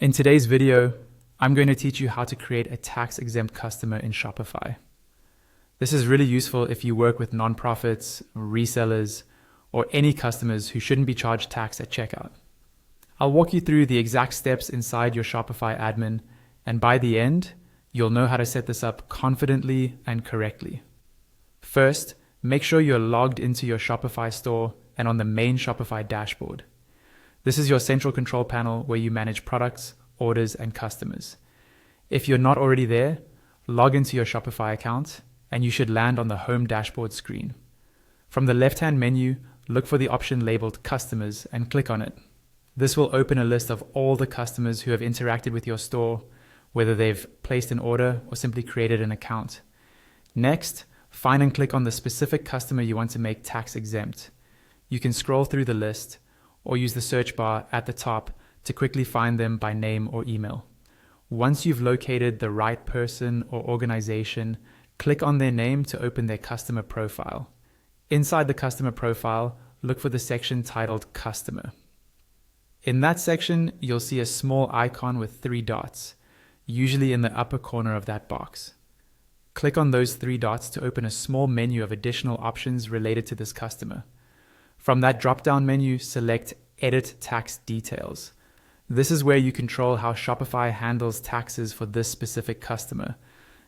In today's video, I'm going to teach you how to create a tax-exempt customer in Shopify. This is really useful if you work with nonprofits, resellers, or any customers who shouldn't be charged tax at checkout. I'll walk you through the exact steps inside your Shopify admin, and by the end, you'll know how to set this up confidently and correctly. First, make sure you're logged into your Shopify store and on the main Shopify dashboard. This is your central control panel where you manage products, orders, and customers. If you're not already there, log into your Shopify account and you should land on the home dashboard screen. From the left-hand menu, look for the option labeled Customers and click on it. This will open a list of all the customers who have interacted with your store, whether they've placed an order or simply created an account. Next, find and click on the specific customer you want to make tax exempt. You can scroll through the list or use the search bar at the top to quickly find them by name or email. Once you've located the right person or organization, click on their name to open their customer profile. Inside the customer profile, look for the section titled Customer. In that section, you'll see a small icon with 3 dots, usually in the upper corner of that box. Click on those 3 dots to open a small menu of additional options related to this customer. From that drop-down menu, select Edit Tax Details. This is where you control how Shopify handles taxes for this specific customer.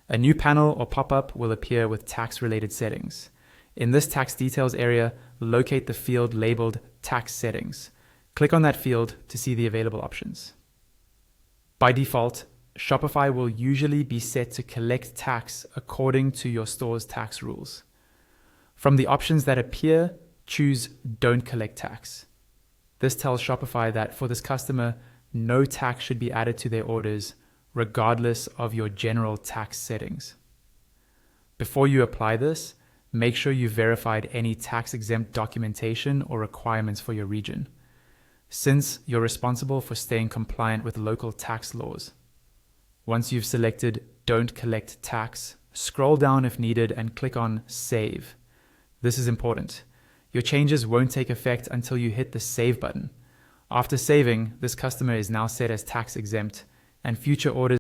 A new panel or pop-up will appear with tax-related settings. In this tax details area, locate the field labeled Tax Settings. Click on that field to see the available options. By default, Shopify will usually be set to collect tax according to your store's tax rules. From the options that appear, choose Don't Collect Tax. This tells Shopify that for this customer, no tax should be added to their orders, regardless of your general tax settings. Before you apply this, make sure you've verified any tax-exempt documentation or requirements for your region, since you're responsible for staying compliant with local tax laws. Once you've selected Don't Collect Tax, scroll down if needed and click on Save. This is important. Your changes won't take effect until you hit the Save button. After saving, this customer is now set as tax exempt, and future orders